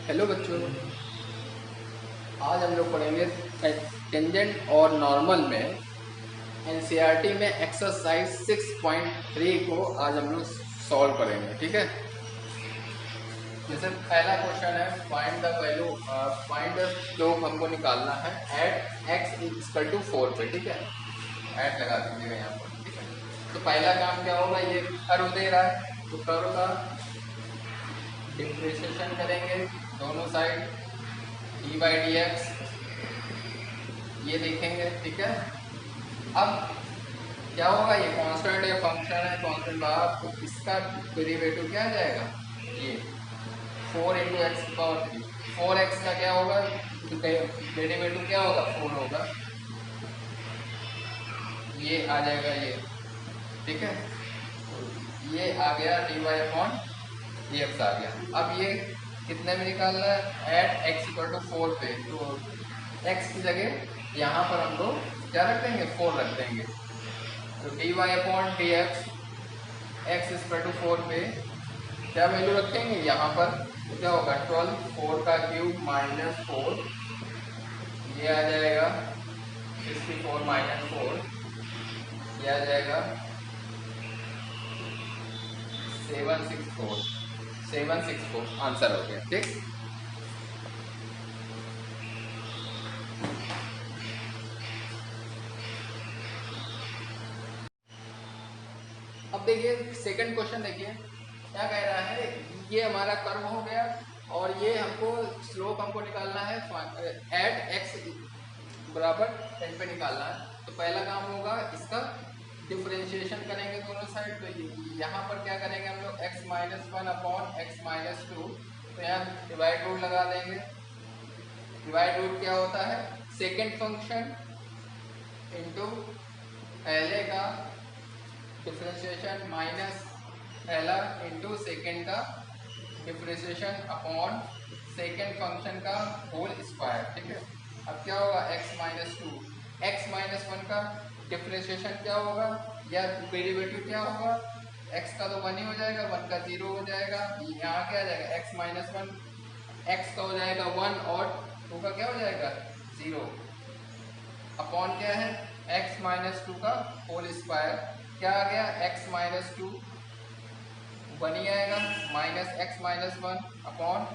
Hello बच्चों, आज हम लोग पढ़ेंगे टेंजेंट और नॉर्मल में एनसीईआरटी में एक्सरसाइज 6.3 को आज हम लोग सॉल्व करेंगे। ठीक है, जैसे पहला क्वेश्चन है find the value, find the slope हमको निकालना है एट एक्स इक्वल टू 4 पे। ठीक है, ऐड लगा दीजिएगा यहाँ पर। ठीक है, तो पहला काम क्या होगा, ये कर्व दे रहा है तो कर्व का डिफरेंशिएशन करेंगे दोनों side, D by D x ये देखेंगे। ठीक है, अब क्या होगा, ये कांस्टेंट है, फंक्शन है, कांस्टेंट बाहर, तो इसका डेरिवेटिव क्या आ जाएगा, ये 4 इंटू एक्स पावर 3। 4x का क्या होगा, डेरिवेटिव क्या होगा, 4 होगा, ये आ जाएगा ये। ठीक है, तो ये आ गया D Y upon D X आ गया। अब ये कितने में निकालना है, एट एक्स इक्वल टू 4 पे, तो x की जगह यहाँ पर हम लोग क्या रख देंगे, 4 रख देंगे। तो d Y upon D x equal to 4 पे क्या वैल्यू रखेंगे यहाँ पर, तो क्या होगा 12, 4 का क्यूब माइनस 4, ये आ जाएगा 64 माइनस 4, ये आ जाएगा 764 आंसर हो गया। ठीक, अब देखिए सेकंड क्वेश्चन, देखिए क्या कह रहा है, ये हमारा कर्व हो गया और ये हमको स्लोप हमको निकालना है एट एक्स बराबर 10 पे निकालना है। तो पहला काम होगा इसका डिफरेंशिएशन करेंगे दोनों साइड। तो यहाँ पर क्या करेंगे हम लोग, x minus 1 upon x minus 2, तो यहाँ डिवाइड रूट लगा देंगे। डिवाइड रूट क्या होता है, सेकेंड फंक्शन इंटू पहले का डिफरेंशिएशन माइनस पहला इंटू सेकेंड का डिफरेंशिएशन अपॉन सेकेंड फंक्शन का होल स्क्वायर। ठीक है, अब क्या होगा, x माइनस 2, एक्स माइनस 1 का डिफरेंशिएशन क्या होगा या डेरिवेटिव क्या होगा, x का तो 1 ही हो जाएगा, 1 का 0 हो जाएगा, यहाँ क्या आ जाएगा x माइनस 1, x का हो जाएगा 1 और 2 का क्या हो जाएगा 0, अपॉन क्या है x माइनस 2 का होल स्क्वायर, क्या आ गया x माइनस 2 1 ही आएगा, minus x minus 1 upon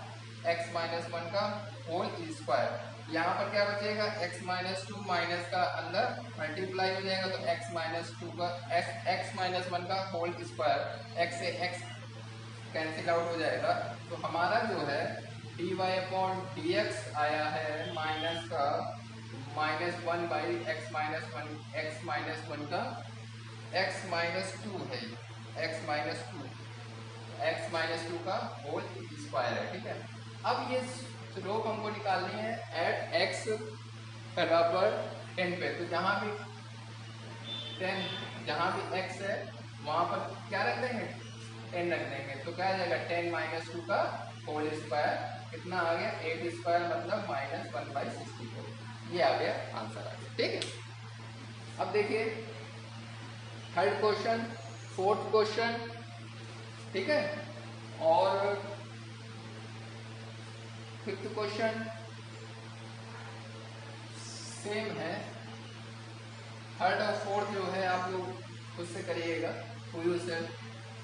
x minus 1 का होल स्क्वायर। यहाँ पर क्या बचेगा, x माइनस 2 माइनस का अंदर मल्टीप्लाई हो जाएगा, तो x माइनस 2 का x माइनस 1 का होल स्क्वायर, x से x कैंसिल आउट हो जाएगा। तो हमारा जो है d Y upon D x आया है माइनस का माइनस 1 बाई एक्स माइनस 1 का x माइनस 2 है, x माइनस 2 x माइनस 2 का होल स्क्वायर है। ठीक है, अब ये स्लोप हमको निकालनी है एट x बराबर 10 पे। तो जहाँ भी 10, जहाँ भी x है वहाँ पर क्या रख देंगे, 10 रख देंगे। तो क्या आ जाएगा 10 माइनस 2 का होल स्क्वायर, कितना आ गया 8 स्क्वायर, मतलब माइनस 1/64, ये आ गया आंसर आ गया। ठीक है, अब देखिए थर्ड क्वेश्चन, फोर्थ क्वेश्चन। ठीक है, और फिफ्थ क्वेश्चन सेम है। थर्ड और फोर्थ जो है आप लोग खुद से करिएगा, पूरी से।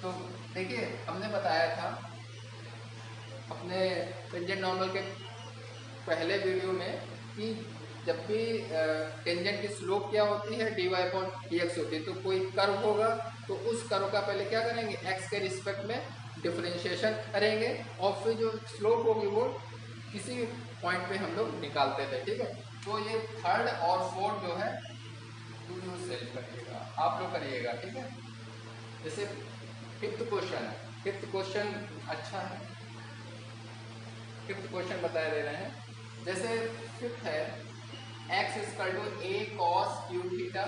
तो देखिए हमने बताया था अपने टेंजेंट नॉर्मल के पहले वीडियो में कि जब भी टेंजेंट की स्लोप क्या होती है, d Y upon D x होती है। तो कोई कर्व होगा तो उस कर्व का पहले क्या करेंगे, एक्स के रिस्पेक्ट में डिफरेंशिएशन करेंगे और फिर जो स्लोप होगी वो किसी पॉइंट पे हम लोग निकालते थे। ठीक है, तो ये थर्ड और फोर्थ जो है यूज सेल्फ करिएगा, आप लोग करिएगा। ठीक है, जैसे फिफ्थ क्वेश्चन है, फिफ्थ क्वेश्चन अच्छा है, फिफ्थ क्वेश्चन बता दे रहे हैं। जैसे फिफ्थ है x equal to a cos cube theta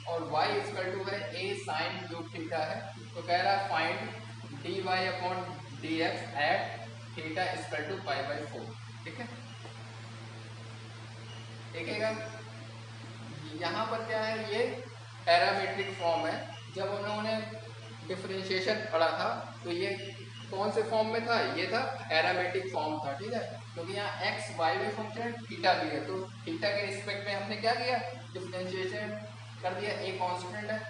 और y इक्वल टू है a sin क्यूब थीटा है। तो कह रहा है find dy upon dx at theta equal to π/4। ठीक है, देखिएगा यहाँ पर क्या है, ये पैरामीट्रिक फॉर्म है। जब उन्होंने डिफरेंशिएशन पढ़ा था तो ये कौन से फॉर्म में था, ये था एरामेटिक फॉर्म था, ठीक है। क्योंकि यहाँ एक्स वाई भी फंक्शन थीटा भी है, तो थीटा के रिस्पेक्ट में हमने क्या किया, डिफरेंशिएशन कर दिया। ए कांस्टेंट है,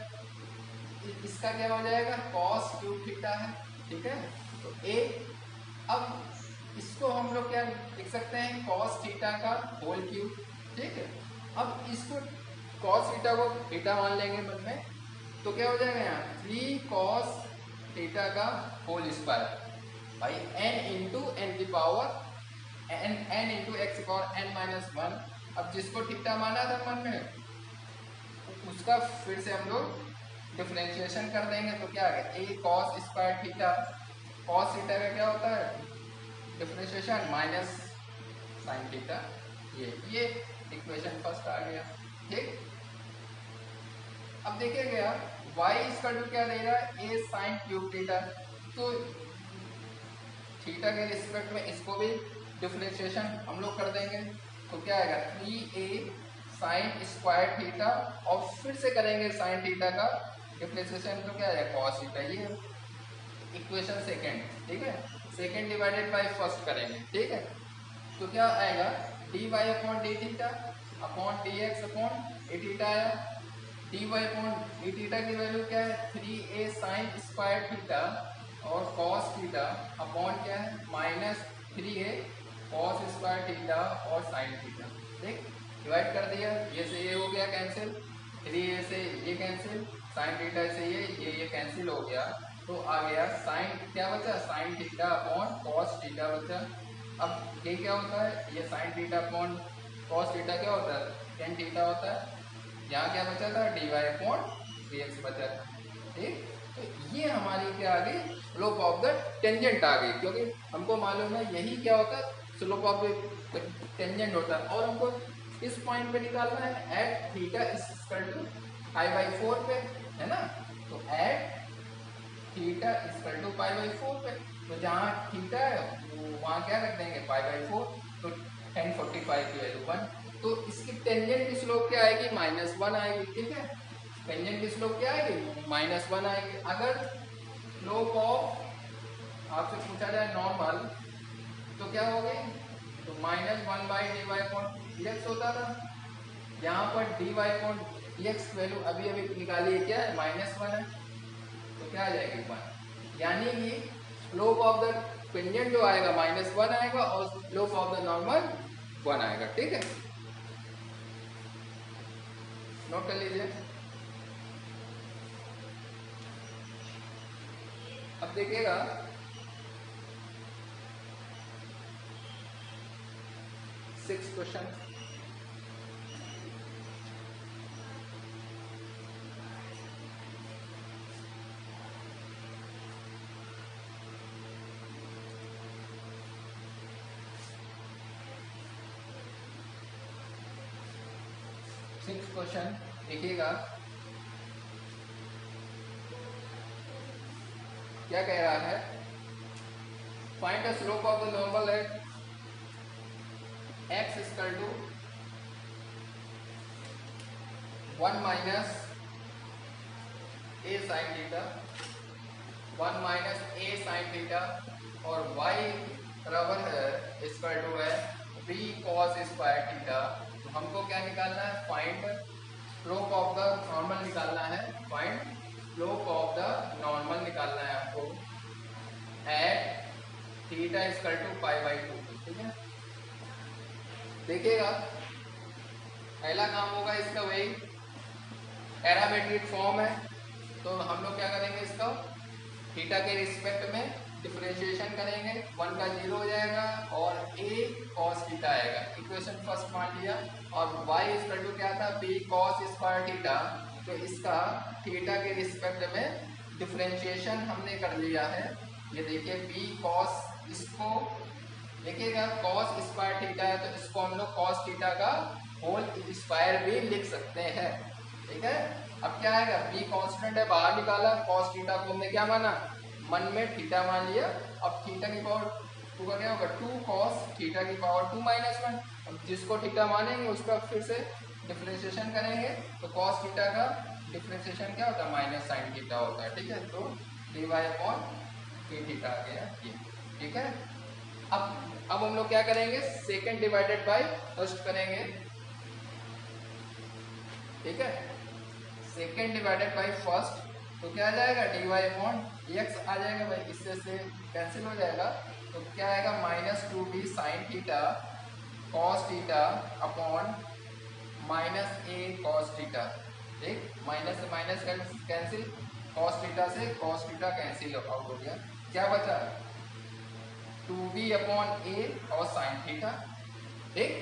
इसका क्या हो जाएगा, कॉस क्यूब थीटा है, ठीक है। तो ए, अब इसको हम लोग क्या लिख सकते हैं, कॉस थीटा का होल क्यूब, ठीक है। अब इसको कॉस थीटा को थीटा मान लेंगे मन में, तो क्या हो जाएगा यहाँ 3 कॉस थीटा का होल स्क्वायर भाई n इंटू एन की पावर n इंटू एक्स की पावर n-1। अब जिसको थीटा माना था मन में, उसका फिर से हम लोग डिफरेंशिएशन कर देंगे, तो क्या आ गया, a cos square theta, cos theta का क्या होता है डिफरेंशिएशन माइनस साइन थीटा, ये इक्वेशन फर्स्ट आ गया, ठीक। अब देखिएगा y इसका टू क्या देगा, a साइन क्यूब थीटा, तो थीटा के रिस्पेक्ट में इसको भी डिफरेंशिएशन हम लोग कर देंगे, तो क्या आएगा 3a साइन स्क्वायर थीटा, और फिर से करेंगे साइन थीटा का डिफरेंशिएशन, तो क्या आएगा कॉस थीटा, ये इक्वेशन सेकंड, ठीक है। सेकंड डिवाइडेड बाय फर्स्ट करेंगे, ठीक है। तो क्या आएगा dy upon D theta upon D X upon A theta आया, dy अपॉन डी थीटा की वैल्यू क्या है 3a साइन स्क्वायर थीटा और कॉस थीटा अपॉन क्या है minus 3a cos square theta और साइन थीटा, ठीक। डिवाइड कर दिया, ये से ये हो गया कैंसिल, 3a से ये कैंसिल, साइन थीटा से ये कैंसिल हो गया, तो आ गया साइन क्या बचा, sine theta upon cos theta बचा। अब ये क्या होता है, ये sine theta upon cos theta क्या होता है, टेन थीटा होता है। यहाँ क्या बचा था, d Y upon D x बचा था, ठीक। तो ये हमारी क्या आ गई, स्लोप ऑफ द टेंजेंट आ गई, क्योंकि हमको मालूम है यही क्या होता है, स्लोप ऑफ द टेंजेंट होता है, और हमको इस पॉइंट पे निकालना है at theta is equal to π/4 पे, है ना। तो at theta is equal to π/4 पे, तो जहाँ थीटा है वहाँ क्या रख देंगे π/4, तो tan 45 की वैल्यू 1, तो इसकी टेंजेंट की स्लोप क्या आएगी, -1 आएगी, ठीक है। टेंजेंट की स्लोप क्या आएगी, -1 आएगी। अगर स्लोप ऑफ आपसे पूछा जाए नॉर्मल, तो क्या हो गई, तो -1/dy/dx होता था, यहाँ पर dy/dx वैल्यू अभी अभी निकाली है, क्या है -1 है, तो क्या आ जाएगी 1, यानी कि स्लोप ऑफ द टेंजेंट जो आएगा -1 आएगा और स्लोप ऑफ द नॉर्मल 1 आएगा, ठीक है। नोट कर लीजिए। अब देखिएगा सिक्स क्वेश्चन, देखिएगा क्या कह रहा है, find the slope of the normal at x equal to 1 minus a sine theta, 1 minus a sine theta, और y बराबर है इक्वल टू है b cos स्क्वायर थीटा। तो हमको क्या निकालना है, find slope of the normal निकालना है, find slope of the normal निकालना है आपको एट थीटा इक्वल टू π/2, ठीक है। देखिएगा पहला काम होगा इसका, वही पैरामेट्रिक फॉर्म है, तो हम लोग क्या करेंगे, इसका थीटा के रिस्पेक्ट में डिफरेंशिएशन करेंगे, 1 का 0 हो जाएगा और a cos थीटा आएगा, इक्वेशन फर्स्ट मान लिया, और y इक्वल टू क्या था, b cos स्क्वायर थीटा, तो इसका थीटा के रिस्पेक्ट में डिफरेंशिएशन हमने कर लिया है। ये देखिए b cos, इसको देखिएगा cos स्क्वायर थीटा है, तो इसको हम लोग cos थीटा का होल स्क्वायर भी लिख सकते हैं, ठीक है। अब क्या आएगा, b कांस्टेंट है, बाहर निकाला, cos थीटा को हमने क्या माना, मन में थीटा मान लिया। अब थीटा की पावर 2 का क्या होगा, 2 cos थीटा की पावर 2 - 1। अब जिसको थीटा मानेंगे उसका फिर से डिफरेंशिएशन करेंगे, तो cos थीटा का डिफरेंशिएशन क्या होता है, माइनस साइन थीटा होता है, ठीक है। तो dy अपॉन के थीटा आ गया ये, ठीक है। अब हम लोग क्या करेंगे, सेकेंड डिवाइडेड बाय फर्स्ट करेंगे, ठीक है। सेकेंड डिवाइडेड बाय फर्स्ट तो क्या आ जाएगा, dy अपॉन dx आ जाएगा भाई, इससे से कैंसिल हो जाएगा। तो क्या आएगा, -2b sine theta cos theta upon -a cos theta, ठीक। माइनस से माइनस कैंसिल, कॉस थीटा से कॉस थीटा कैंसिल आउट हो गया, क्या बचा 2b अपॉन a और साइन थीटा, ठीक।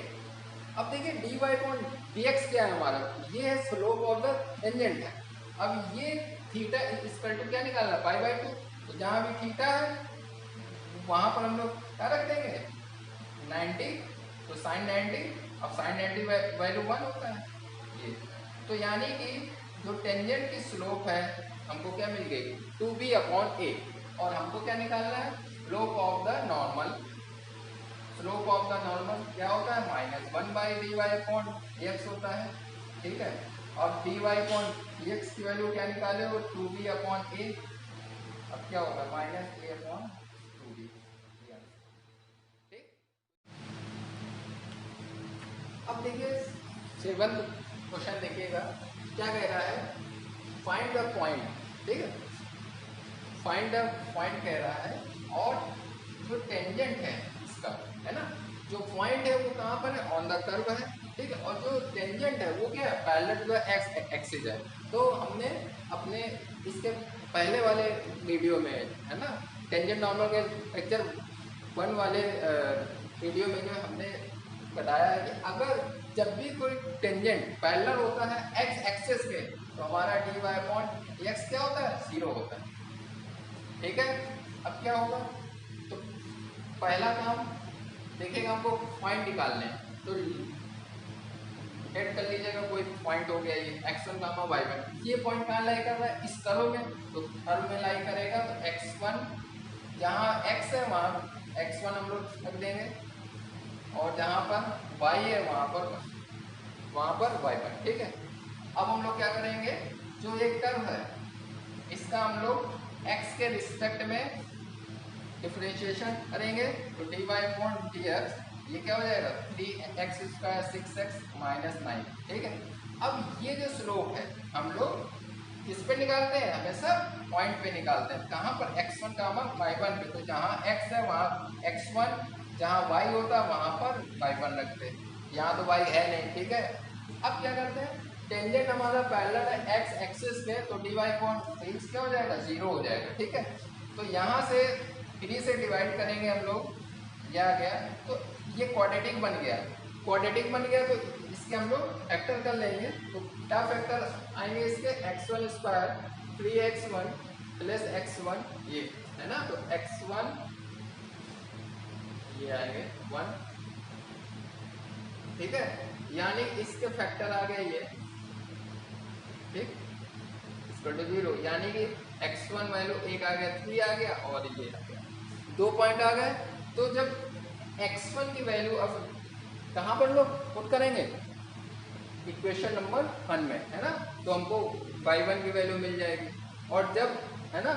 अब देखिए dy अपॉन dx क्या है हमारा, ये है स्लोप ऑफ द टेंजेंट है। अब ये थीटा इक्वल टू क्या निकालना, π/2, तो जहाँ भी थीटा है वहाँ पर हम लोग क्या रख देंगे 90, तो साइन 90, अब साइन 90 वैल्यू 1 होता है ये। तो यानी कि जो टेंजेंट की स्लोप है हमको क्या मिल गई 2b अपॉन a, और हमको क्या निकालना है slope of the normal. Slope of the normal क्या होता है, -1/dy अपॉन dx होता है, ठीक है। अब dy अपॉन dx की वैल्यू क्या निकाले वो 2b अपॉन a, अब क्या होगा -a अपॉन 2b, ठीक। अब देखिए 7th क्वेश्चन देखिएगा क्या कह रहा है, फाइंड द पॉइंट, ठीक है। फाइंड द पॉइंट कह रहा है, और जो टेंजेंट है इसका, है ना, जो पॉइंट है वो कहाँ पर है, ऑन द कर्व है, ठीक है। और जो टेंजेंट है वो क्या है, parallel to the x axis है। तो हमने अपने इसके पहले वाले वीडियो में, है ना, टेंजेंट नॉर्मल के लेक्चर 1 वाले वीडियो में जो हमने बताया है कि अगर जब भी कोई टेंजेंट पैरेलल होता है एक्स एक्सिस के, तो हमारा dy अपॉन dx क्या होता है, 0 होता है, ठीक है। अब क्या होगा, तो पहला काम देखिएगा हमको पॉइंट निकालने हैं, तो ऐड कर लीजिएगा कोई पॉइंट हो गया ये x1, y1, ये पॉइंट कहाँ लाई कर रहा है, इस कर्व में, तो कर्व में लाई करेगा, तो x1 जहाँ x है वहाँ x1 हम लोग रख देंगे, और जहाँ पर y है वहाँ पर y1, ठीक है। अब हम लोग क्या करेंगे, जो एक कर्व है इसका हम लोग x के रिस्पेक्ट में डिफरेंशिएशन करेंगे, तो dy अपॉन dx ये क्या हो जाएगा 3x स्क्वायर 6x माइनस 9, ठीक है। अब ये जो स्लोप है हम लोग किस पे निकालते हैं, हमेशा पॉइंट पे निकालते हैं, कहाँ पर x1 y1 पे, तो जहाँ x है वहाँ x1, जहाँ y होता है वहाँ पर y1 रखते हैं, यहाँ तो y है नहीं, ठीक है। अब क्या करते हैं, टेंजेंट हमारा पैरेलल है x एक्सिस पे, तो dy अपॉन 3 क्या हो जाएगा 0 हो जाएगा, ठीक है। तो यहाँ से 3 से डिवाइड करेंगे हम लोग, यह आ गया, तो ये क्वाड्रेटिक बन गया, तो इसके हम लोग फैक्टर कर लेंगे, तो क्या फैक्टर आएंगे इसके, x1 square 3x1 plus x1 ये, है ना, तो x1 ये आएंगे 1, ठीक है, यानी इसके फैक्टर आ गए ये, ठीक, इसको 0, यानी कि x1 वैल्यू 1 आ गया, 3 आ गया, और ये आ गया, 2 पॉइंट आ गए। तो जब x1 की वैल्यू अब कहाँ पर लोग पुट करेंगे, इक्वेशन नंबर 1 में, है ना, तो हमको y1 की वैल्यू मिल जाएगी, और जब, है ना,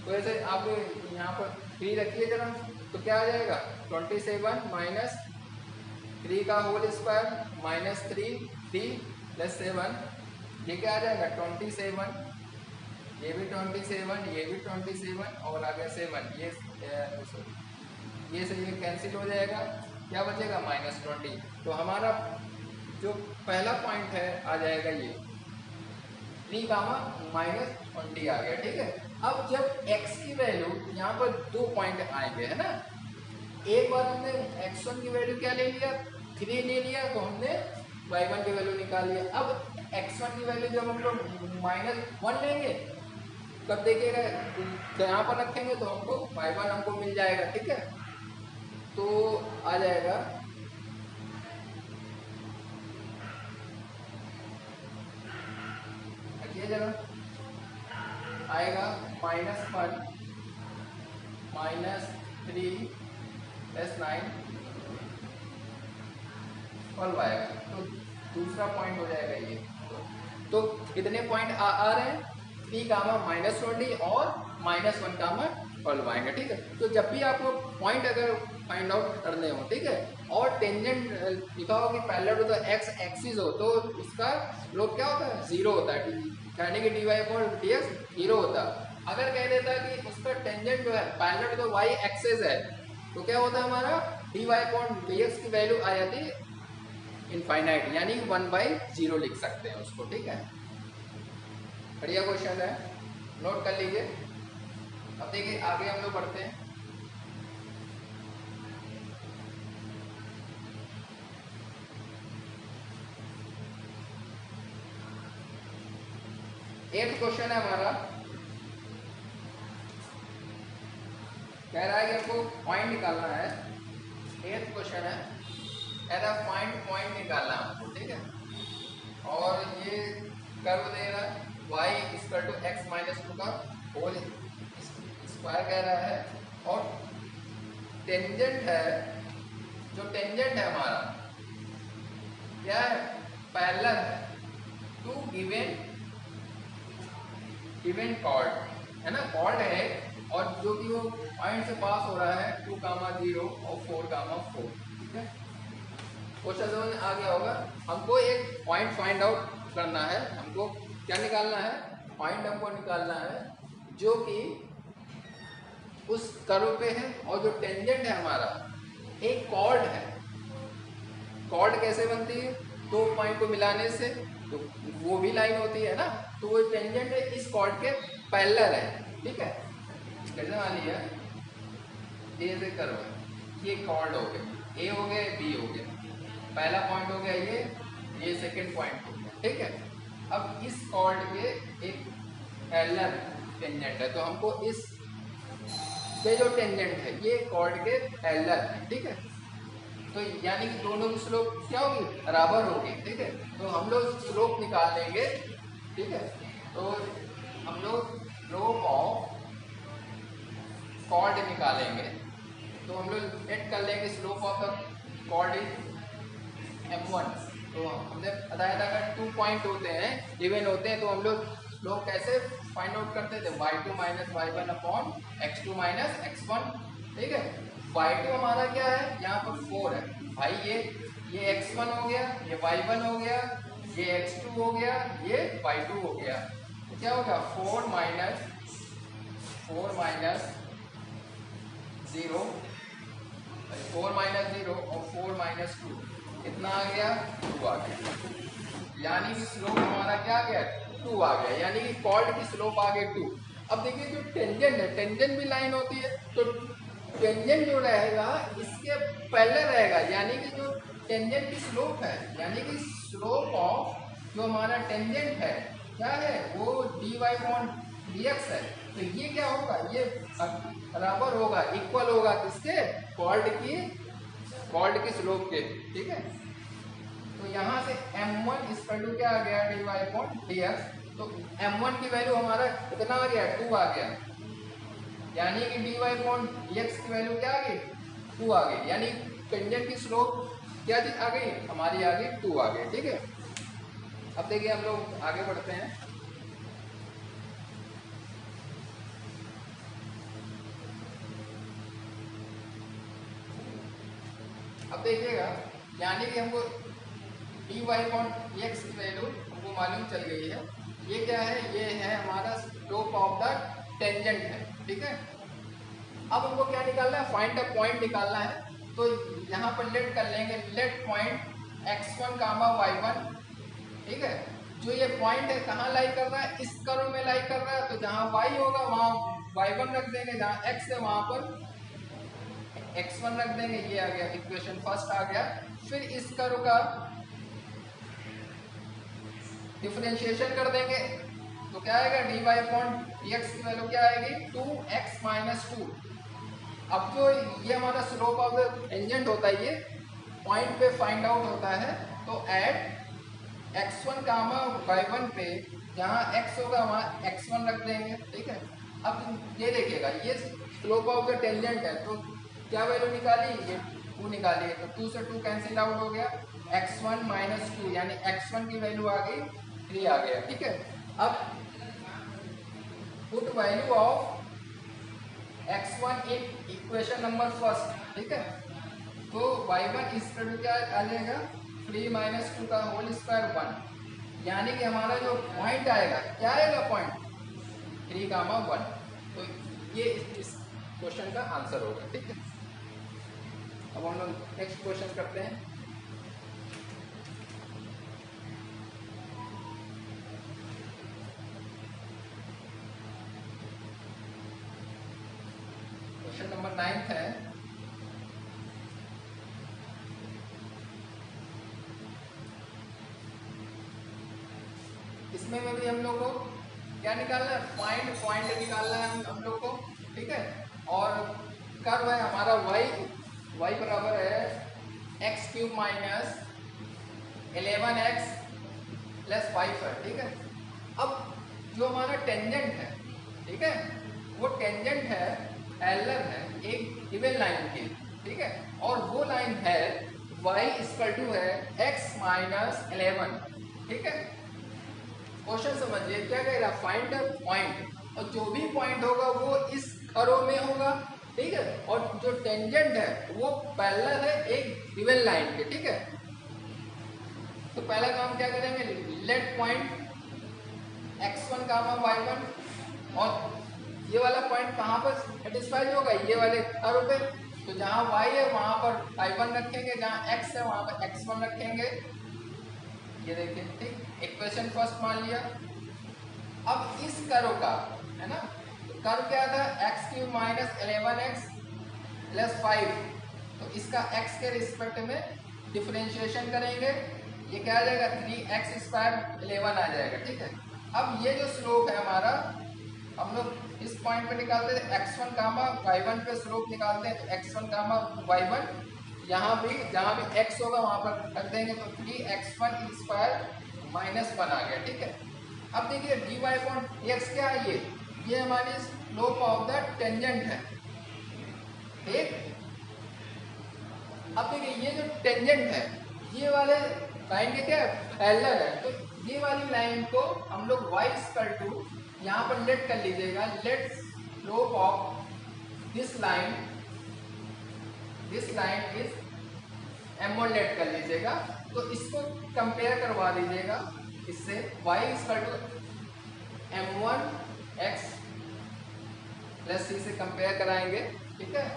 तो ऐसे आप यहाँ पर 3 रखिए जरा, तो क्या आ जाएगा 27 माइनस 3 का होल स्क्वायर माइनस 3 प्लस 7, ये क्या आ जाएगा 27, ये भी 27, ये भी 27, और आ गया 7, ये से ये कैंसिल हो जाएगा, क्या बचेगा -20। तो हमारा जो पहला पॉइंट है आ जाएगा ये 3 -20 आ गया, ठीक है। अब जब x की वैल्यू यहाँ पर 2 पॉइंट आएंगे, है ना, एक बार हमने x1 की वैल्यू क्या ले लिया 3 ले लिया, तो हमने y1 की वैल्यू निकाल लिया। अब x1 की वैल्यू जब हम लोग -1 लेंगे, तब देखिएगा यहाँ पर रखेंगे तो हमको y1 हमको मिल जाएगा, ठीक है। तो आ जाएगा ये जरा आएगा -1 -3 + 9 12 आएगा, तो दूसरा पॉइंट हो जाएगा ये। तो कितने पॉइंट आ रहे हैं 3 -20 और -1 और लगाएंगे, ठीक है। तो जब भी आपको पॉइंट अगर फाइंड आउट करने हो, ठीक है, और टेंजेंट लिखा हो कि parallel to the x axis हो, तो उसका स्लोप क्या होता है, 0 होता है, यानी कि dy अपॉन dx 0 होता है। अगर कह देता कि उसका टेंजेंट जो है parallel to the y axis है, तो क्या होता है हमारा dy अपॉन dx की वैल्यू आ जाती है इनफाइनाइट, यानी 1/0 लिख सकते हैं उसको, ठीक है। बढ़िया क्वेश्चन है, नोट कर लीजिए। अब देखिए आगे हम लोग बढ़ते हैं। एथ क्वेश्चन है हमारा, कह रहा है कि हमको पॉइंट निकालना है। एथ क्वेश्चन है, ऐसा फाइंड पॉइंट निकालना है हमको, ठीक है। और ये कर्व दे रहा है y equal to x minus 2 का होल स्क्वायर कह रहा है, और टेंजेंट है, जो टेंजेंट है हमारा क्या है, पैरेलल है टू गिवन कॉर्ड, है ना, कॉर्ड है, और जो कि वो पॉइंट से पास हो रहा है 2, 0 और 4, 4, ठीक है। क्वेश्चन समझ में आ गया होगा। हमको एक पॉइंट फाइंड आउट करना है, हमको क्या निकालना है, पॉइंट हमको निकालना है जो कि उस कर्व पे है, और जो टेंजेंट है हमारा एक कॉर्ड है। कॉर्ड कैसे बनती है, दो पॉइंट को मिलाने से, तो वो भी लाइन होती है ना, तो वो टेंजेंट है इस कॉर्ड के पैरेलल है, ठीक है। जैसे मान लिया ए से कर्व है, ये कॉर्ड हो गए, ए हो गए, बी हो गया, पहला पॉइंट हो गया ये सेकंड पॉइंट हो गया, ठीक है। अब इस कॉर्ड के एक पैरेलल टेंजेंट है, तो हमको इस पे जो टेंजेंट है ये कॉर्ड के पैरेलल है, ठीक है। तो यानी कि दोनों की स्लोप क्या होगी, बराबर होगी, ठीक है। तो हम लोग स्लोप निकाल लेंगे, ठीक है। तो हम लोग स्लोप ऑफ कॉर्ड निकालेंगे, तो हम लोग लेट कर लेंगे slope of the chord is m1। तो हमने बताया था अगर 2 पॉइंट होते हैं, इवन होते हैं, तो हम लोग स्लोप कैसे फाइंड आउट करते थे, y2 minus y1 upon x2 minus x1, ठीक है। y2 हमारा क्या है, यहाँ पर 4 है भाई, ये x1 हो गया, ये y1 हो गया, ये x2 हो गया, ये y2 हो गया, तो क्या होगा 4 माइनस 0, 4 माइनस 0 और 4 माइनस 2 कितना आ गया, 2 आ गया, यानी कि स्लोप हमारा क्या आ गया, 2 आ गया, यानी कि कॉर्ड की स्लोप आ गई 2। अब देखिए जो टेंजेंट है, टेंजेंट भी लाइन होती है, तो टेंजेंट जो रहेगा इसके पैरेलल रहेगा, यानी कि जो टेंजेंट की स्लोप है, यानी कि स्लोप ऑफ जो हमारा टेंजेंट है क्या है, वो dy अपॉन dx है, तो ये क्या होगा, ये बराबर होगा, इक्वल होगा किसके, कॉर्ड की स्लोप के, ठीक है। तो यहाँ से m1 इक्वल टू क्या आ गया, dy अपॉन dx, तो m1 की वैल्यू हमारा कितना आ गया, 2 आ गया, यानी कि dy अपॉन dx की वैल्यू क्या आ गई, 2 आ गई, यानी टेंजेंट की स्लोप क्या आ गई, हमारी आ गई 2 आ गई, ठीक है। अब देखिए हम लोग आगे बढ़ते हैं। अब देखिएगा, यानी कि हमको dy अपॉन dx की वैल्यू हमको मालूम चल गई है, ये क्या है, ये है हमारा स्लोप ऑफ द टेंजेंट है, ठीक है। अब हमको क्या निकालना है, फाइंड द पॉइंट निकालना है, तो यहाँ पर लेट कर लेंगे, लेट पॉइंट x1 कामा y1, ठीक है। जो ये पॉइंट है कहाँ लाई कर रहा है, इस कर्व में लाई कर रहा है, तो जहाँ y होगा वहाँ y1 रख देंगे, जहाँ x है वहाँ पर x1 रख देंगे, ये आ गया, इक्वेशन फर्स्ट आ गया। फिर इस कर्व का डिफरेंशिएशन कर देंगे, तो क्या आएगा, dy अपॉन dx की वैल्यू क्या आएगी, 2x माइनस 2। अब जो ये हमारा स्लोप ऑफ द टेंजेंट होता है, ये पॉइंट पे फाइंड आउट होता है, तो एट x1 कामा y1 पे जहाँ x होगा वहाँ x1 रख देंगे, ठीक है। अब ये देखिएगा, ये स्लोप ऑफ द टेंजेंट है, तो क्या वैल्यू निकाली, ये 2 निकाली है, तो 2 से 2 कैंसिल आउट हो गया, x1 माइनस 2, यानी x1 की वैल्यू आ गई 3 आ गया, ठीक है। अब पुट वैल्यू ऑफ x1 एक इक्वेशन नंबर फर्स्ट, ठीक है, तो y1 इसका क्या आ जाएगा 3 माइनस 2 का होल स्क्वायर 1, यानी कि हमारा जो पॉइंट आएगा क्या आएगा पॉइंट 3 कामा 1। तो ये इस क्वेश्चन का आंसर होगा, ठीक है। अब हम लोग नेक्स्ट क्वेश्चन करते हैं। क्वेश्चन नंबर 9 है, इसमें में भी हम लोग को क्या निकालना है, पॉइंट निकालना है हम लोग को, ठीक है। और कर्व है हमारा y बराबर है x cube minus 11x plus 5 है, ठीक है। अब जो हमारा टेंजेंट है, ठीक है, वो टेंजेंट है एलर है एक गिवन लाइन की, ठीक है, और वो लाइन है y इक्वल टू है x माइनस 11, ठीक है। क्वेश्चन समझिए क्या कह रहा है, फाइंड द पॉइंट, और जो भी पॉइंट होगा वो इस कर्व में होगा, ठीक है, और जो टेंजेंट है वो पैरेलल है एक गिवन लाइन के, ठीक है। तो पहला काम क्या करेंगे, लेट पॉइंट x1 कामा y1, और ये वाला पॉइंट कहाँ पर सेटिस्फाई होगा, ये वाले कर्व पे, तो जहाँ y है वहाँ पर y1 रखेंगे, जहाँ x है वहाँ पर x1 रखेंगे, ये देखिए, ठीक। इक्वेशन फर्स्ट मान लिया। अब इस कर्व का है ना, तो कर्व क्या था x cube minus 11x plus 5, तो इसका x के रिस्पेक्ट में डिफरेंशिएशन करेंगे, ये क्या आ जाएगा 3x स्क्वायर 11 आ जाएगा, ठीक है। अब ये जो स्लोप है हमारा, हम लोग इस पॉइंट पे निकालते थे x1 कामा y1 पे स्लोप निकालते हैं, तो x1 कामा y1 यहाँ भी जहाँ भी x होगा वहाँ पर रख देंगे, तो 3x1 स्क्वायर माइनस 1 आ गया, ठीक है। अब देखिए dy अपॉन dx क्या है, ये हमारी स्लोप ऑफ द टेंजेंट है, ठीक। अब देखिए ये जो टेंजेंट है ये वाले लाइन के क्या है पैरेलल है, तो ये वाली लाइन को हम लोग y इक्वल टू यहाँ पर लेट कर लीजिएगा, let slope of this line is m1 let कर लीजिएगा, तो इसको कंपेयर करवा दीजिएगा इससे, y equal to m1x plus c से कंपेयर कराएंगे, ठीक है।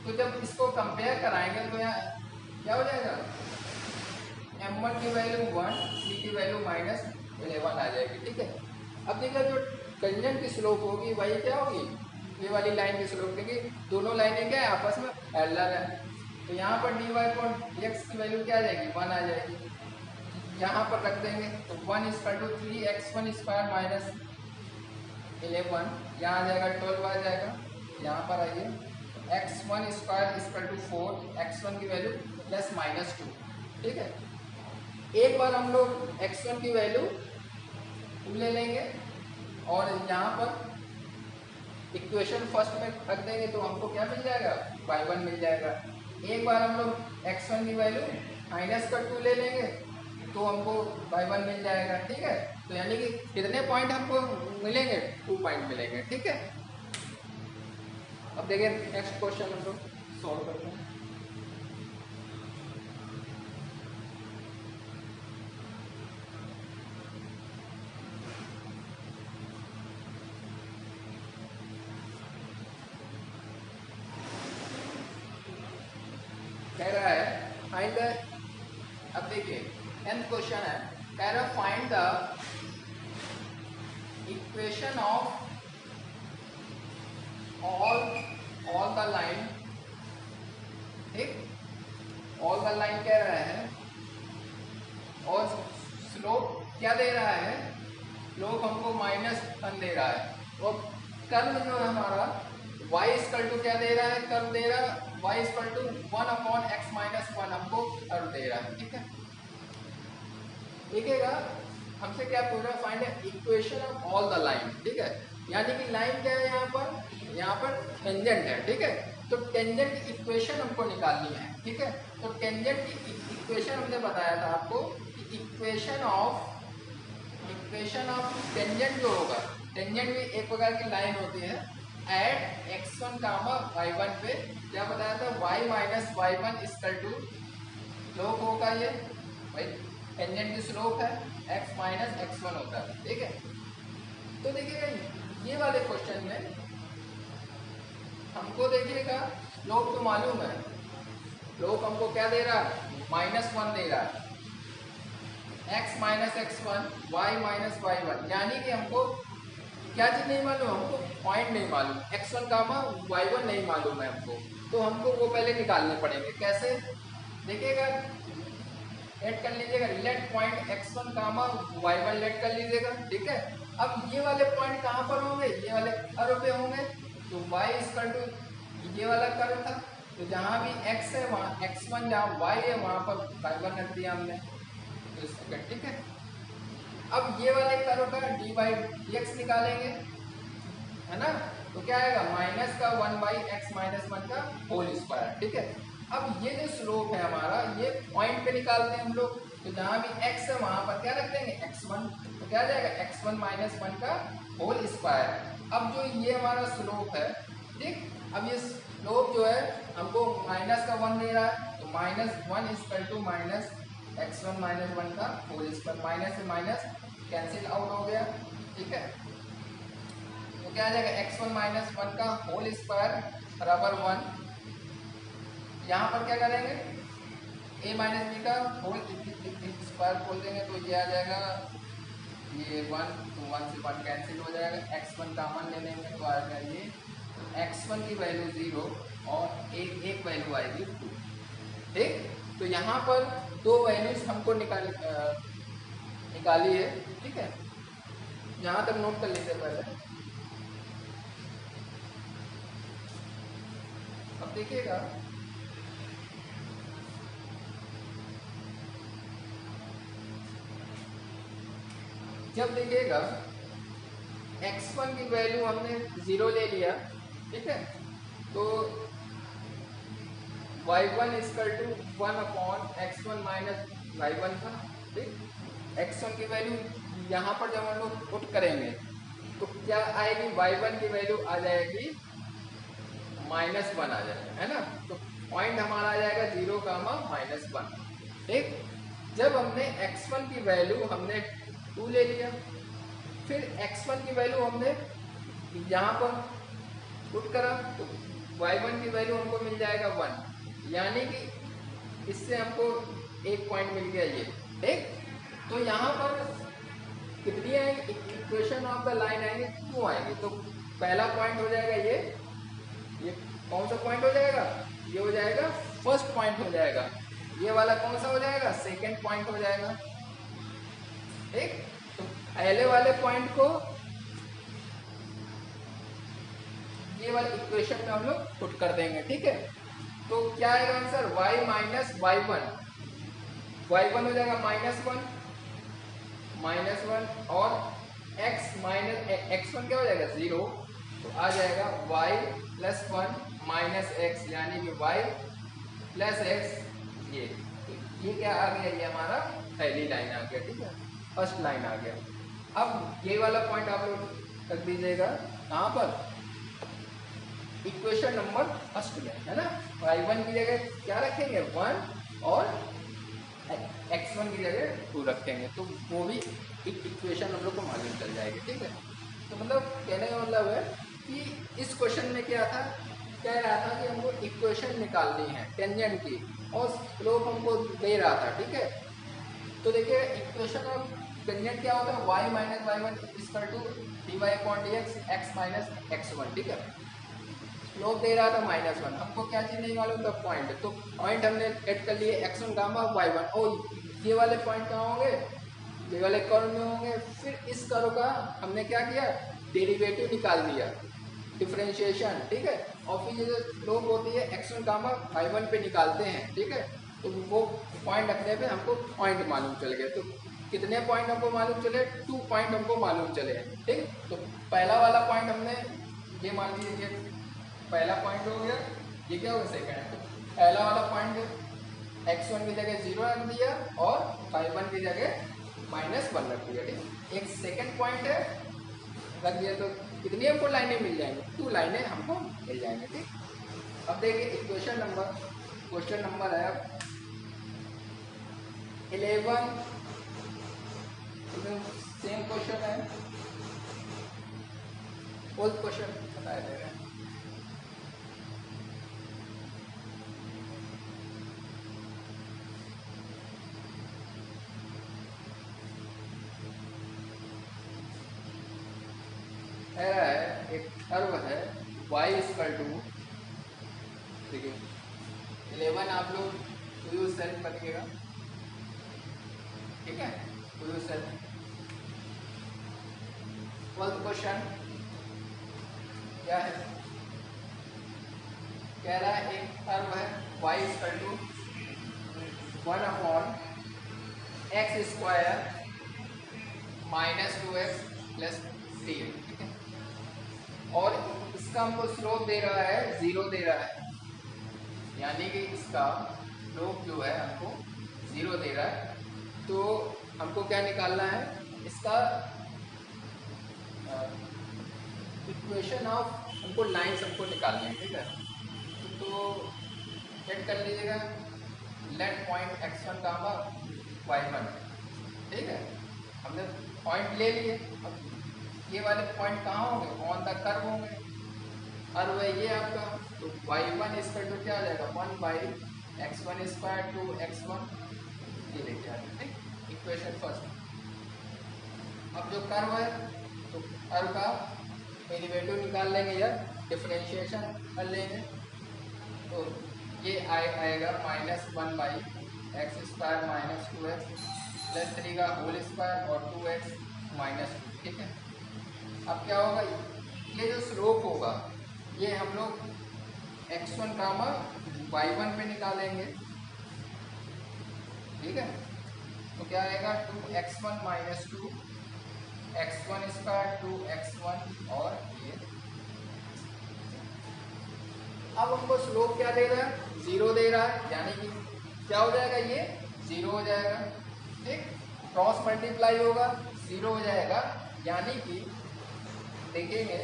तो जब इसको कंपेयर कराएंगे तो यहाँ क्या हो जाएगा, m1 की वैल्यू 1, c की वैल्यू माइनस 11 आ जाएगी, ठीक है। अब देखिए जो टेंजेंट की स्लोप होगी वही क्या होगी, ये वाली लाइन की स्लोप, क्योंकि दोनों लाइनें क्या है आपस में पैरेलल है, तो यहाँ पर dy अपॉन dx की वैल्यू क्या आ जाएगी 1 आ जाएगी, यहाँ पर रख देंगे, तो 1 equal to 3x1 square minus 11, यहाँ आ जाएगा 12 आ जाएगा, यहाँ पर आइए x1 square equal to 4, x1 की वैल्यू प्लस माइनस 2, ठीक है। एक बार हम लोग x1 की वैल्यू 2 ले लेंगे और यहाँ पर इक्वेशन फर्स्ट में रख देंगे, तो हमको क्या मिल जाएगा y1 मिल जाएगा। एक बार हम लोग x1 की वैल्यू माइनस का 2 ले लेंगे तो हमको y1 मिल जाएगा, ठीक है। तो यानी कि कितने पॉइंट हमको मिलेंगे, 2 पॉइंट मिलेंगे, ठीक है। अब देखिए नेक्स्ट क्वेश्चन हम लोग सॉल्व करते हैं। कह रहा है फाइंड द, अब देखिए nth क्वेश्चन है, कह रहा है find the equation of all the line, ठीक, ऑल द लाइन कह रहा है, और स्लोप क्या दे रहा है, स्लोप हमको -1 दे रहा है, और कर्व जो है हमारा y इक्वल टू क्या दे रहा है, कर्व दे रहा है y equal to 1 upon x minus 1 हमको कर्व दे रहा है, ठीक है। देखिएगा हमसे क्या पूछ रहा है, find equation of all the line, ठीक है, यानी कि लाइन क्या है यहाँ पर टेंजेंट है, ठीक है। तो टेंजेंट इक्वेशन हमको निकालनी है, ठीक है। तो टेंजेंट की इक्वेशन हमने बताया था आपको कि इक्वेशन ऑफ टेंजेंट जो होगा, टेंजेंट भी एक प्रकार की लाइन होती है, एट x1 कामा y1 पे क्या बताया था, y minus y1 equal to slope होगा ये भाई, टेंजेंट की स्लोप है x माइनस x1 होता है, ठीक है। तो देखिएगा ये वाले क्वेश्चन में हमको देखिएगा स्लोप तो मालूम है, स्लोप हमको क्या दे रहा है, -1 दे रहा है, x minus x1 y minus y1, यानी कि हमको क्या चीज नहीं मालूम, हमको पॉइंट नहीं मालूम, x1 कामा y1 नहीं मालूम है हमको, तो हमको वो पहले निकालने पड़ेंगे। कैसे देखिएगा, लेट कर लीजिएगा, लेट पॉइंट x1 कामा y1 लेट कर लीजिएगा, ठीक है। अब ये वाले पॉइंट कहाँ पर होंगे, ये वाले कर्व पे होंगे, तो y इक्वल टू ये वाला कर्व था, तो जहाँ भी x है वहाँ x1, जहाँ y है वहाँ पर y1 रख दिया हमने, तो सेकंड, ठीक है। अब ये वाले कर्व का dy dx निकालेंगे, है ना, तो क्या आएगा, माइनस का 1/x माइनस 1 का होल स्क्वायर, ठीक है। अब ये जो स्लोप है हमारा, ये पॉइंट पे निकालते हैं हम लोग, तो जहाँ भी x है वहाँ पर क्या रख देंगे, x1, तो क्या आ जाएगा x1 माइनस 1 का होल स्क्वायर। अब जो ये हमारा स्लोप है, ठीक, अब ये स्लोप जो है हमको माइनस का 1 दे रहा है, तो -1 equal to minus x1 minus 1 का होल स्क्वायर, माइनस से माइनस कैंसिल आउट हो गया, ठीक है। तो क्या आ जाएगा, x1 माइनस 1 का होल स्क्वायर बराबर 1, यहाँ पर क्या करेंगे, a माइनस बी का होल स्क्वायर खोल देंगे, तो ये आ जाएगा, ये 1, तो 1 से 1 कैंसिल हो जाएगा, x1 कॉमन ले लेंगे तो आएगा ये, x1 की वैल्यू 0 और एक वैल्यू आएगी 2, ठीक। तो यहाँ पर दो वैल्यूज हमको निकाली है, ठीक है। यहाँ तक नोट कर लीजिए पहले। अब देखिएगा, जब देखिएगा x1 की वैल्यू हमने 0 ले लिया, ठीक है, तो y1 equal to 1/x1 minus y1 था, ठीक। x1 की वैल्यू यहाँ पर जब हम लोग पुट करेंगे तो क्या आएगी, y1 की वैल्यू आ जाएगी -1 आ जाएगा, है ना, तो पॉइंट हमारा आ जाएगा 0, -1, ठीक। जब हमने x1 की वैल्यू हमने 2 ले लिया, फिर x1 की वैल्यू हमने यहाँ पर पुट करा, तो y1 की वैल्यू हमको मिल जाएगा 1, यानी कि इससे हमको एक पॉइंट मिल गया ये, ठीक। तो यहाँ पर कितनी आएगी, इक्वेशन ऑफ द लाइन आएंगे, 2 आएंगे, तो पहला पॉइंट हो जाएगा ये कौन सा पॉइंट हो जाएगा, ये हो जाएगा फर्स्ट पॉइंट हो जाएगा, ये वाला कौन सा हो जाएगा, सेकेंड पॉइंट हो जाएगा, ठीक। तो पहले वाले पॉइंट को ये वाले इक्वेशन में हम लोग पुट कर देंगे, ठीक है। तो क्या आएगा आंसर, y माइनस y1 हो जाएगा -1 और x माइनस x1 क्या हो जाएगा 0, तो आ जाएगा y प्लस 1 माइनस x, यानी कि y प्लस x, ये क्या आ गया, ये हमारा पहली लाइन आ गया, ठीक है, फर्स्ट लाइन आ गया। अब ये वाला पॉइंट आप लोग रख दीजिएगा कहाँ पर, इक्वेशन नंबर फर्स्ट में, है ना। y1 की जगह क्या रखेंगे 1 और x1 की जगह 2 रखेंगे, तो वो भी एक इक्वेशन हम लोग को मालूम चल जाएगी, ठीक है। तो मतलब कहने का मतलब है कि इस क्वेश्चन में क्या था, कह रहा था कि हमको इक्वेशन निकालनी है टेंजेंट की, और स्लोप हमको दे रहा था, ठीक है। तो देखिए इक्वेशन ऑफ टेंजेंट क्या होता है, y minus y1 equal to dy/dx x minus x1, ठीक है। स्लोप दे रहा था -1, हमको क्या चीज़ नहीं मालूम था, पॉइंट, तो पॉइंट हमने एड कर लिए x1 गामा y1, और ये वाले पॉइंट कहाँ होंगे, ये वाले कर्व में होंगे। फिर इस कर्व का हमने क्या किया, डेरिवेटिव निकाल दिया, डिफरेंशिएशन, ठीक है। और फिर ये जो स्लोप होती है x1 गामा y1 पे निकालते हैं, ठीक है। तो वो पॉइंट रखने पे हमको पॉइंट मालूम चल गए, तो कितने पॉइंट हमको मालूम चले, 2 पॉइंट हमको मालूम चले, ठीक। तो पहला वाला पॉइंट हमने ये मान लीजिए पहला पॉइंट हो गया, ये क्या होगा सेकंड, पहला वाला पॉइंट x1 की जगह 0 रख दिया और y1 की जगह -1 रख दिया, ठीक। एक सेकंड पॉइंट है रख दिया, तो कितनी हमको लाइनें मिल जाएंगी, 2 लाइनें हमको मिल जाएंगी। ठीक, अब देखिए क्वेश्चन नंबर है 11, सेम क्वेश्चन है, फोर्थ क्वेश्चन बता दे रहे हैं। एक कर्व है y इक्वल टू, देखिए 11 आप लोग टू यू सेल्फ बनेगा, ठीक है, to you self. Twelfth question क्या है, कह रहा है एक कर्व है y equal to 1/x² - 2x + 3, ठीक है, और इसका हमको स्लोप दे रहा है 0 दे रहा है, यानी कि इसका स्लोप जो है हमको 0 दे रहा है। तो हमको क्या निकालना है, इसका इक्वेशन ऑफ हमको लाइन्स हमको निकालनी है, ठीक है। तो सेट कर लीजिएगा, लेट पॉइंट x1 कामा y1, ठीक है, हमने पॉइंट ले लिए। अब ये वाले पॉइंट कहाँ होंगे, ऑन द कर्व होंगे, और वह ये आपका, तो y1 इक्वल टू क्या आ जाएगा, 1/x1² 2x1, ये लेके आ जाए, ठीक, इक्वेशन फर्स्ट। अब जो कर्व है तो कर्व का डेरिवेटिव निकाल लेंगे या डिफरेंशिएशन कर लेंगे, तो ये आएगा -1/x² - 2x + 3 का होल स्क्वायर और 2x - 2, ठीक है। अब क्या होगा, ये जो स्लोप होगा ये हम लोग x1 कामा y1 पे निकालेंगे, ठीक है। तो क्या आएगा 2x1 - 2 x1² 2x1, और ये अब हमको स्लोप क्या दे रहा है, 0 दे रहा है, यानी कि क्या हो जाएगा, ये 0 हो जाएगा, ठीक, क्रॉस मल्टीप्लाई होगा 0 हो जाएगा, यानी कि देखेंगे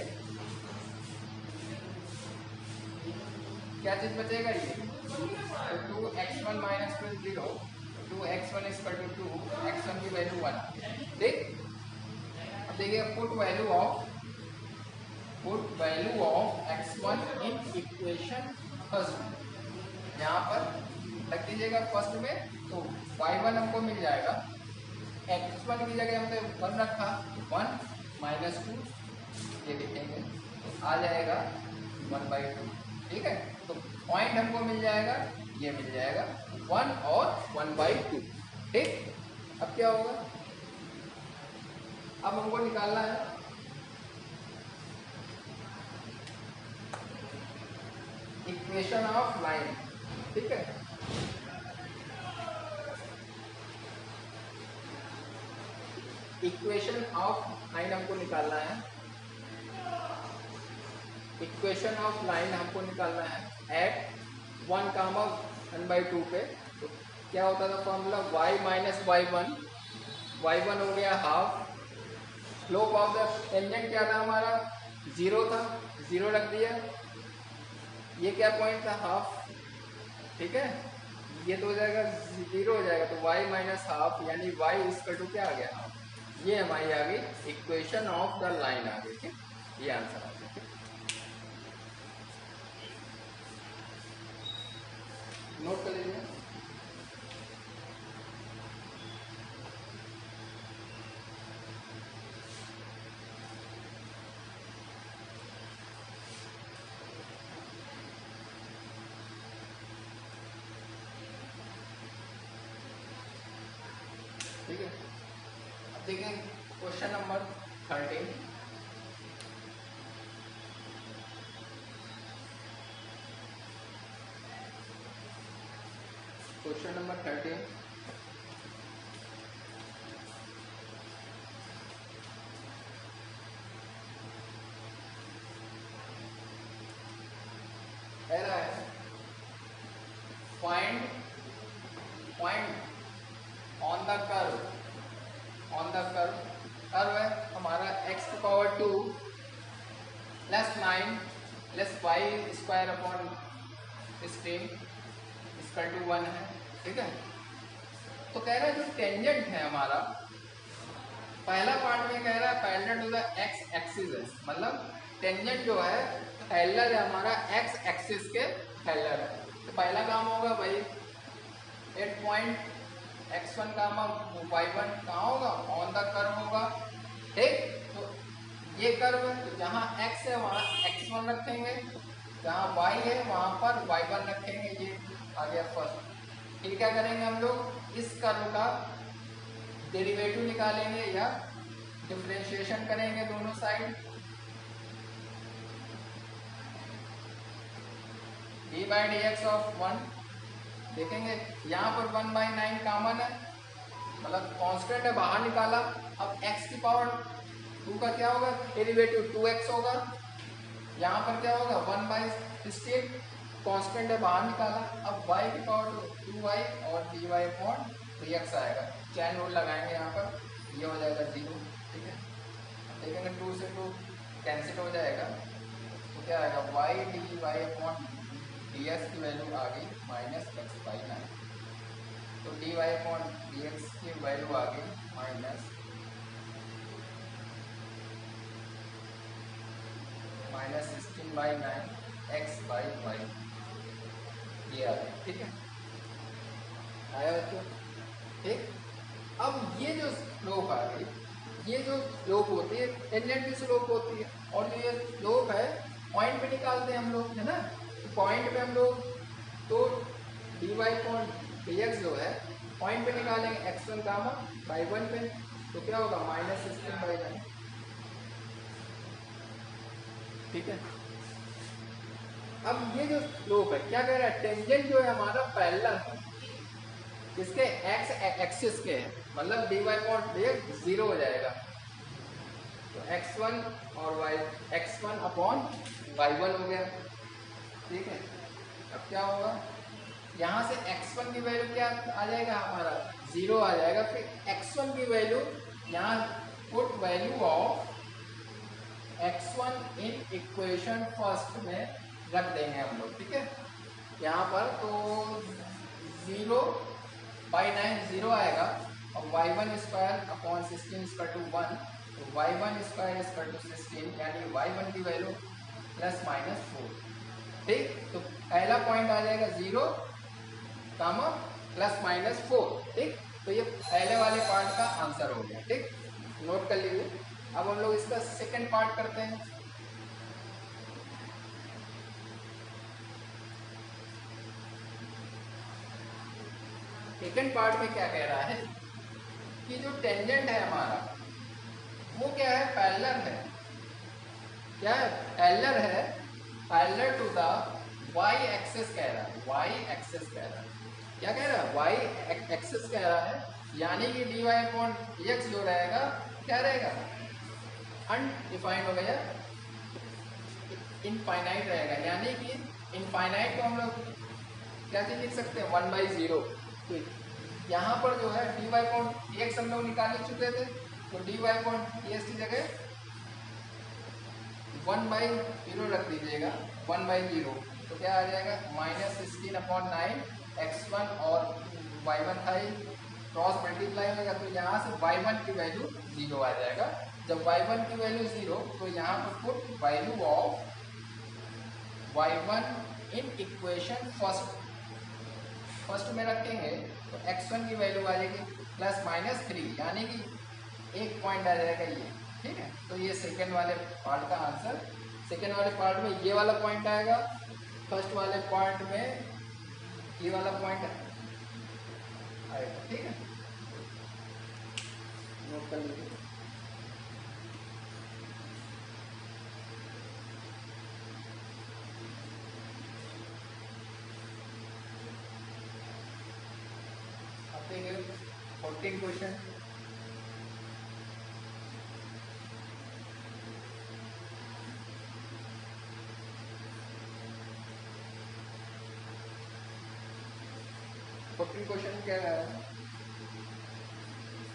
क्या चीज बचेगा, ये तो 2x1 - 0, 2x1 = 2, x1 की वैल्यू 1, ठीक। अब देखिए put value of x1 in equation first, यहाँ पर रख दीजिएगा फर्स्ट में, तो y1 हमको मिल जाएगा, x1 की जगह हमने 1 रखा, 1 - 2, ये लिखेंगे तो आ जाएगा 1/2, ठीक है। तो पॉइंट हमको मिल जाएगा, ये मिल जाएगा 1 और 1/2, ठीक। अब क्या होगा, अब हमको निकालना है इक्वेशन ऑफ लाइन, ठीक है। इक्वेशन ऑफ लाइन हमको निकालना है, इक्वेशन ऑफ लाइन हमको निकालना है एट 1 कामा 1/2 पे। तो क्या होता था फॉर्मूला, y - y1 हो गया half, slope of the tangent क्या था हमारा, 0 था, 0 रख दिया, ये क्या पॉइंट था, हाफ, ठीक है, ये तो हो जाएगा 0 हो जाएगा, तो y - हाफ, यानी y इक्वल टू क्या आ गया, हाफ, ये हमारी आ गई इक्वेशन ऑफ द लाइन आ गई, ठीक, ये आंसर आ गया, नोट कर लीजिए। ठीक है, अब देखें क्वेश्चन नंबर 13, क्वेश्चन नंबर 13 कह रहा है find point on the curve, curve है हमारा x⁴ plus 9 plus y square upon 16 equal to 1 है, ठीक है। तो कह रहा है जो टेंजेंट है हमारा, पहला पार्ट में कह रहा है parallel to the x axis है, मतलब टेंजेंट जो है पैरेलल है हमारा एक्स एक्सिस के पैरेलल है। तो पहला काम होगा भाई एट पॉइंट x1 का y1 कहाँ होगा, ऑन द कर्व होगा, ठीक। तो ये कर्व है, तो जहाँ x है वहाँ x1 रखेंगे, जहाँ y है वहाँ पर y1 रखेंगे, ये आ गया फर्स्ट। फिर क्या करेंगे हम लोग, इस कर्व का डेरिवेटिव निकालेंगे या डिफरेंशिएशन करेंगे दोनों side. d by D x of 1 देखेंगे, यहाँ पर 1/9 कॉमन है, मतलब कांस्टेंट है, बाहर निकाला। अब x की पावर 2 का क्या होगा, डेरिवेटिव 2x होगा। यहाँ पर क्या होगा 1/16, कांस्टेंट है, बाहर निकाला। अब y की पावर 2y और dy अपॉन dx आएगा। चैन रूल लगाएंगे यहाँ पर, ये हो जाएगा 0, ठीक है। देखेंगे 2 से 2 कैंसिल हो जाएगा, तो क्या आएगा y dy अपॉन dx की वैल्यू आ गई -x/9। तो dy अपॉन dx की वैल्यू आ गई -16/9 x/y, ये आ गई, ठीक है। आया बच्चों, ठीक। अब ये जो स्लोप आ गई, ये जो स्लोप होती है टेंजेंट की स्लोप होती है, और जो ये स्लोप है पॉइंट पे निकालते हैं हम लोग, है ना। पॉइंट पे हम लोग तो dy अपॉन dx जो है पॉइंट पे निकालेंगे x1 गामा y1 पे, तो क्या होगा -16/9, ठीक है। अब ये जो स्लोप है क्या कह रहा है, टेंजेंट जो है हमारा पैरेलल है किसके, x एक्सिस के है, मतलब dy अपॉन dx 0 हो जाएगा। तो x1 और x1 अपॉन y1 हो गया, ठीक है। अब क्या होगा, यहाँ से x1 की वैल्यू क्या आ जाएगा हमारा 0 आ जाएगा। फिर x1 की वैल्यू यहाँ put value of x1 in equation first में रख देंगे हम लोग, ठीक है। यहाँ पर तो 0/9 0 आएगा, और y1 square upon 16 equal to 1, तो y1 स्क्वायर इक्वल टू 16, यानी y1 की वैल्यू ±4, ठीक। तो पहला पॉइंट आ जाएगा 0, ±4, ठीक। तो ये पहले वाले पार्ट का आंसर हो गया, ठीक, नोट कर लीजिए। अब हम लोग इसका सेकंड पार्ट करते हैं। सेकंड पार्ट में क्या कह रहा है कि जो टेंजेंट है हमारा वो क्या है, पैरेलल है, क्या है, पैरेलल है, parallel to the y axis कह रहा है, y एक्सिस कह रहा है, क्या कह रहा है, y एक्सिस कह रहा है, यानी कि dy अपॉन dx जो रहेगा क्या रहेगा, अनडिफाइंड हो गया, इनफाइनाइट रहेगा। यानी कि इनफाइनाइट को हम लोग क्या चीज लिख सकते हैं, 1/0। तो यहाँ पर जो है dy अपॉन dx हम लोग निकाल चुके थे, तो dy अपॉन dx की जगह 1/0 रख दीजिएगा, 1/0, तो क्या आ जाएगा -16/9 x1 और y1 था, क्रॉस मल्टीप्लाई होगा, तो यहाँ से y1 की वैल्यू 0 आ जाएगा। जब y1 की वैल्यू 0, तो यहाँ पर put value of y1 in equation first में रखेंगे, तो x1 की वैल्यू आ जाएगी +-3, यानी कि एक पॉइंट आ जाएगा ये, ठीक है। तो ये सेकेंड वाले पार्ट का आंसर, सेकेंड वाले पार्ट में ये वाला पॉइंट आएगा, फर्स्ट वाले पार्ट में ये वाला पॉइंट आएगा, ठीक है, नोट कर लीजिए। अब देखिए 14 क्वेश्चन, क्वेश्चन क्या है,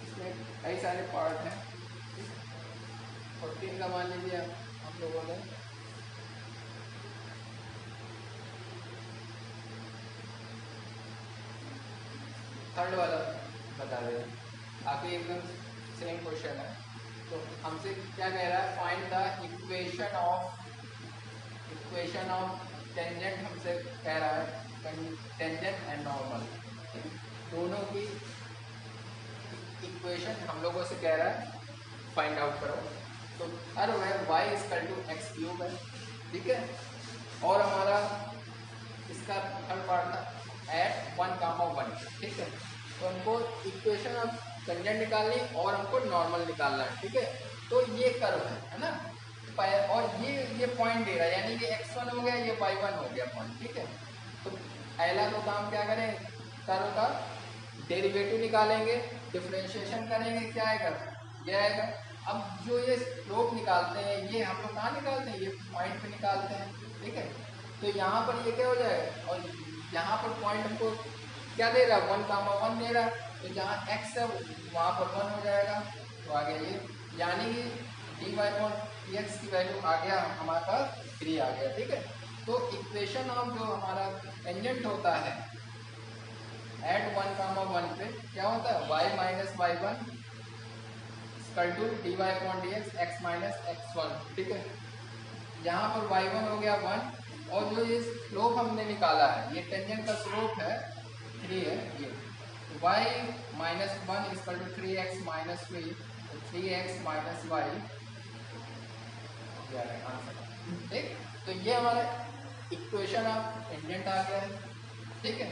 इसमें कई सारे पार्ट हैं। 14 का मान लीजिए हम लोगों ने थर्ड वाला बता दे, आगे एकदम सेम क्वेश्चन है। तो हमसे क्या कह रहा है, find the equation of tangent, हमसे कह रहा है टेंजेंट एंड नॉर्मल दोनों की इक्वेशन हम लोगों से कह रहा है फाइंड आउट करो। तो हर वह y equal to x cube है, ठीक है। और हमारा इसका थर्ड पार्ट था एट 1, 1, ठीक है। तो हमको इक्वेशन ऑफ टेंजेंट निकालनी और हमको नॉर्मल निकालना है, ठीक है। तो ये कर्व है ना, और ये पॉइंट दे रहा है, यानी कि x1 हो गया, ये y1 हो गया पॉइंट, ठीक है। तो पहला तो काम क्या करें, कर्व का डेरिवेटिव निकालेंगे, डिफरेंशिएशन करेंगे, क्या आएगा, ये आएगा। अब जो ये स्लोप निकालते हैं, ये हम लोग कहाँ निकालते हैं, ये पॉइंट पे निकालते हैं, ठीक है। तो यहाँ पर ये क्या हो जाएगा, और यहाँ पर पॉइंट हमको क्या दे रहा है, 1, 1 दे रहा है। तो जहाँ x है वहाँ पर 1 हो जाएगा, तो आ गया ये, यानी कि dy/dx की वैल्यू आ गया हमारा पास 3 आ गया, ठीक है। तो इक्वेशन ऑफ जो हमारा टेंजेंट होता है एट 1, 1 पे क्या होता है, y minus y1 equal to dy/dx x minus x1, ठीक है। यहाँ पर y1 हो गया 1, और जो ये स्लोप हमने निकाला है, ये टेंजेंट का स्लोप है 3 है, ये y minus 1 equal to 3x minus 3, तो 3x माइनस y, ठीक। तो ये हमारा इक्वेशन ऑफ टेंजेंट आ गया है, ठीक है।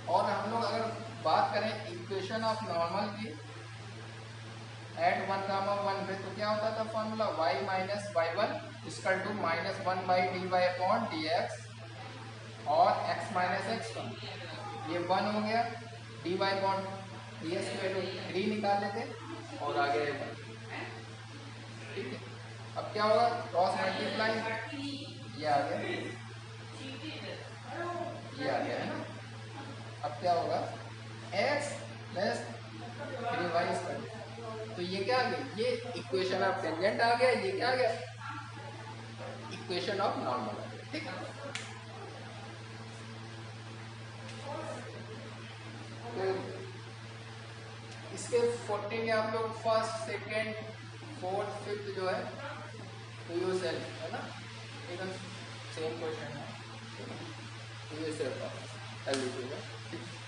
और हम लोग अगर बात करें इक्वेशन ऑफ नॉर्मल की एट 1, 1 पे, तो क्या होता था formula, y minus y1 equal to -1/dy/dx और x माइनस x1, ये 1 हो गया, dy/dx की वैल्यू 3 निकाल लेते और आ गया 1, ठीक है। अब क्या होगा, क्रॉस मल्टीप्लाई, ये आ गया, ये आ गया है ना। अब क्या होगा, x प्लस 3y², तो ये क्या आ गया, ये इक्वेशन ऑफ टेंजेंट आ गया, ये क्या आ गया, इक्वेशन ऑफ नॉर्मल आ गया, ठीक है। तो इसके 14 के आप लोग फर्स्ट, सेकेंड, फोर्थ, फिफ्थ जो है तो यू सेल्फ है ना, एकदम सेम क्वेश्चन है, तो ये सेल्फ कर लीजिएगा, ठीक है।